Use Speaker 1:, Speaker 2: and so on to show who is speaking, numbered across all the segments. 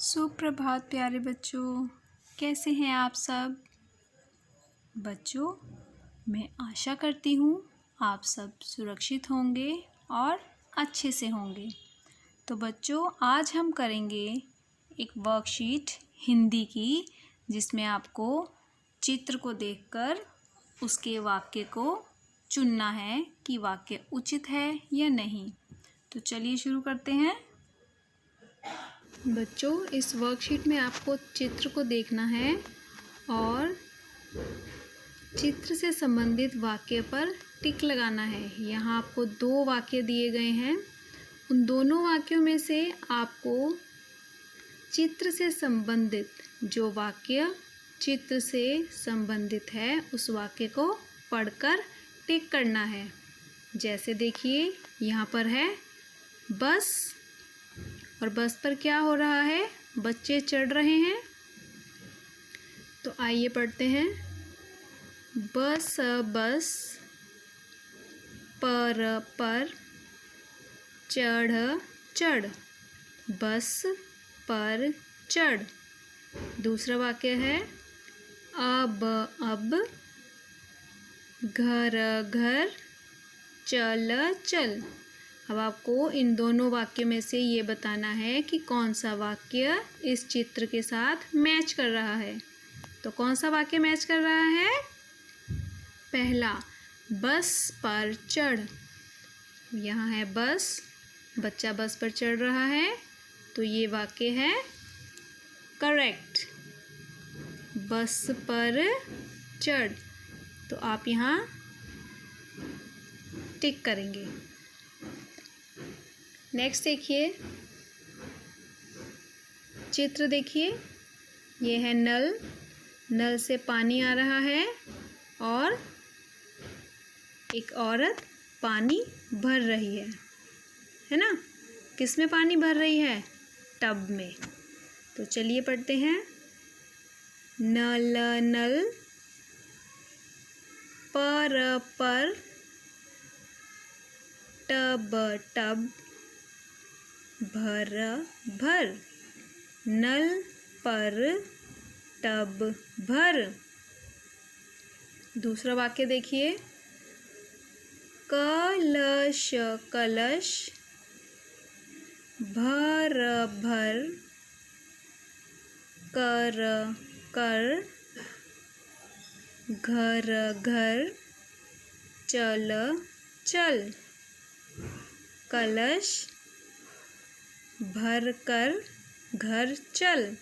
Speaker 1: सुप्रभात प्यारे बच्चों, कैसे हैं आप सब। बच्चों, मैं आशा करती हूँ आप सब सुरक्षित होंगे और अच्छे से होंगे। तो बच्चों, आज हम करेंगे एक वर्कशीट हिंदी की, जिसमें आपको चित्र को देखकर उसके वाक्य को चुनना है कि वाक्य उचित है या नहीं। तो चलिए शुरू करते हैं। बच्चों, इस वर्कशीट में आपको चित्र को देखना है और चित्र से संबंधित वाक्य पर टिक लगाना है। यहाँ आपको 2 वाक्य दिए गए हैं। उन दोनों वाक्यों में से आपको चित्र से संबंधित जो वाक्य चित्र से संबंधित है उस वाक्य को पढ़कर टिक करना है। जैसे देखिए, यहाँ पर है बस, और बस पर क्या हो रहा है, बच्चे चढ़ रहे हैं। तो आइए पढ़ते हैं। बस बस, पर चढ़ चढ़, बस पर चढ़। दूसरा वाक्य है अब घर घर चल चल। अब आपको इन दोनों वाक्य में से ये बताना है कि कौन सा वाक्य इस चित्र के साथ मैच कर रहा है। तो कौन सा वाक्य मैच कर रहा है? पहला, बस पर चढ़। यहाँ है बस, बच्चा बस पर चढ़ रहा है, तो ये वाक्य है करेक्ट। बस पर चढ़, तो आप यहाँ टिक करेंगे। नेक्स्ट देखिए, चित्र देखिए, ये है नल। नल से पानी आ रहा है और एक औरत पानी भर रही है ना। किस में पानी भर रही है? टब में। तो चलिए पढ़ते हैं। नल नल, पर टब टब, भर भर। नल पर टब भर। दूसरा वाक्य देखिए, कलश कलश, भर भर, कर कर, घर घर, चल चल। कलश भर कर घर चल।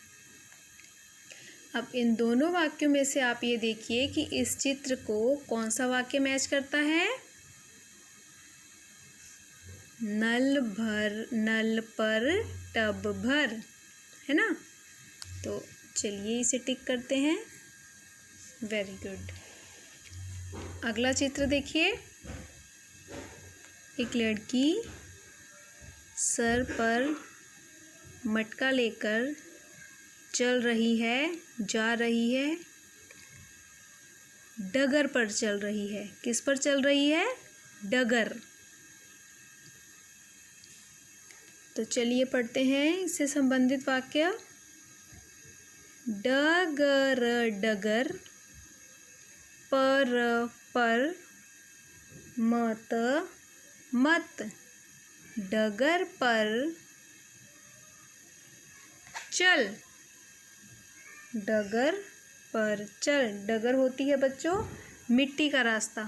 Speaker 1: अब इन दोनों वाक्यों में से आप ये देखिए कि इस चित्र को कौन सा वाक्य मैच करता है? नल पर टब भर, है ना। तो चलिए इसे टिक करते हैं। Very good. अगला चित्र देखिए, एक लड़की सर पर मटका लेकर चल रही है, जा रही है, डगर पर चल रही है। किस पर चल रही है? डगर। तो चलिए पढ़ते हैं इससे संबंधित वाक्य। डगर डगर, पर मत मत, डगर पर चल। डगर पर चल। डगर होती है बच्चों मिट्टी का रास्ता,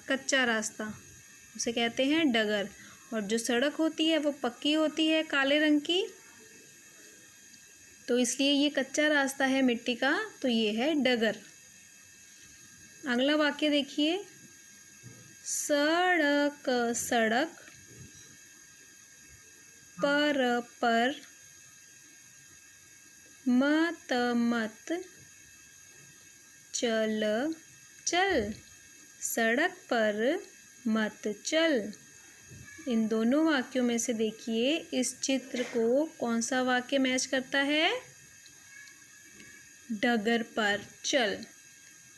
Speaker 1: कच्चा रास्ता, उसे कहते हैं डगर। और जो सड़क होती है वो पक्की होती है, काले रंग की। तो इसलिए ये कच्चा रास्ता है मिट्टी का, तो ये है डगर। अगला वाक्य देखिए, सड़क सड़क, पर मत मत, चल चल। सड़क पर मत चल। इन दोनों वाक्यों में से देखिए इस चित्र को कौन सा वाक्य मैच करता है? डगर पर चल।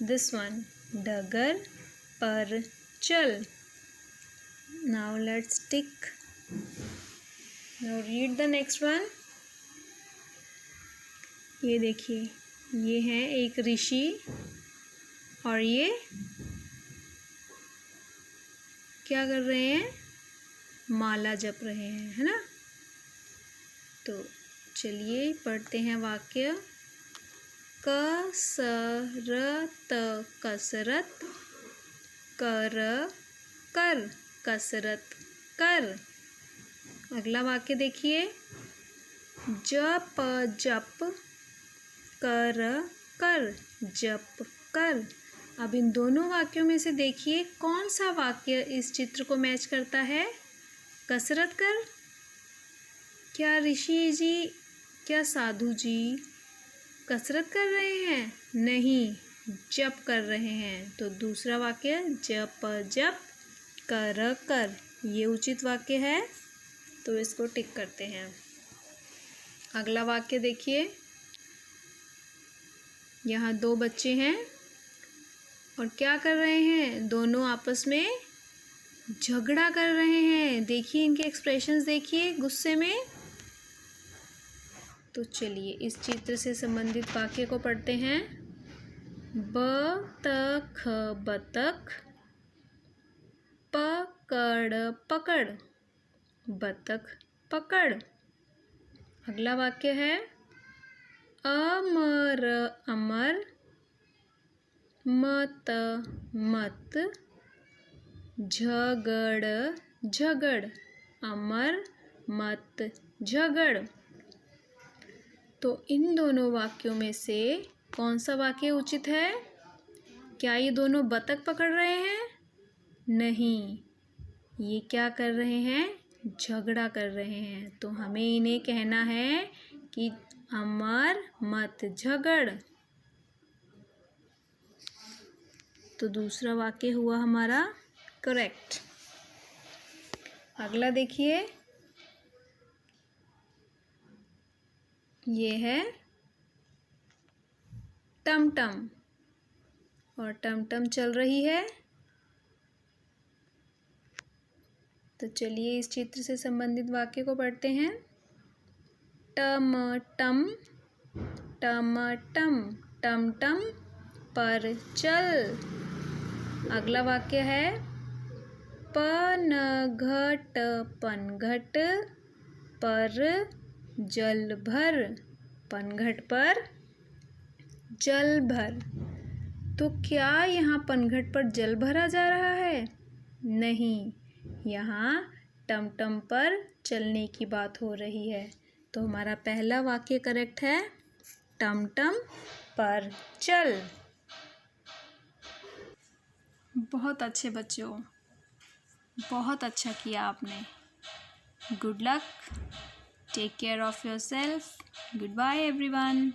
Speaker 1: दिस वन, डगर पर चल। Now let's tick. Now read the next one. ये देखिए, ये है एक ऋषि और ये क्या कर रहे हैं? माला जप रहे हैं, है ना। तो चलिए पढ़ते हैं वाक्य। कसरत कसरत कर कर कसरत कर। अगला वाक्य देखिए, जप जप कर कर जप कर। अब इन दोनों वाक्यों में से देखिए कौन सा वाक्य इस चित्र को मैच करता है? कसरत कर। क्या ऋषि जी, क्या साधु जी कसरत कर रहे हैं? नहीं, जप कर रहे हैं। तो दूसरा वाक्य जप जप कर कर, ये उचित वाक्य है, तो इसको टिक करते हैं। अगला वाक्य देखिए, यहाँ दो बच्चे हैं और क्या कर रहे हैं? दोनों आपस में झगड़ा कर रहे हैं। देखिए इनके एक्सप्रेशंस, देखिए गुस्से में। तो चलिए इस चित्र से संबंधित वाक्य को पढ़ते हैं। बतख बतख पकड़ पकड़, बतख पकड़। अगला वाक्य है, अमर अमर मत मत झगड़ झगड़, अमर मत झगड़। तो इन दोनों वाक्यों में से कौन सा वाक्य उचित है? क्या ये दोनों बतख पकड़ रहे हैं? नहीं, ये क्या कर रहे हैं? झगड़ा कर रहे हैं। तो हमें इन्हें कहना है कि अमर मत झगड़। तो दूसरा वाक्य हुआ हमारा करेक्ट। अगला देखिए, ये है टमटम और टमटम चल रही है। तो चलिए इस चित्र से संबंधित वाक्य को पढ़ते हैं। टमटम टमटम टमटम पर चल। अगला वाक्य है, पनघट पनघट पर जल भर, पनघट पर जल भर। तो क्या यहाँ पनघट पर जल भरा जा रहा है? नहीं, यहाँ टमटम पर चलने की बात हो रही है। तो हमारा पहला वाक्य करेक्ट है, टमटम पर चल। बहुत अच्छे बच्चों, बहुत अच्छा किया आपने। Good luck, take care of yourself, goodbye everyone.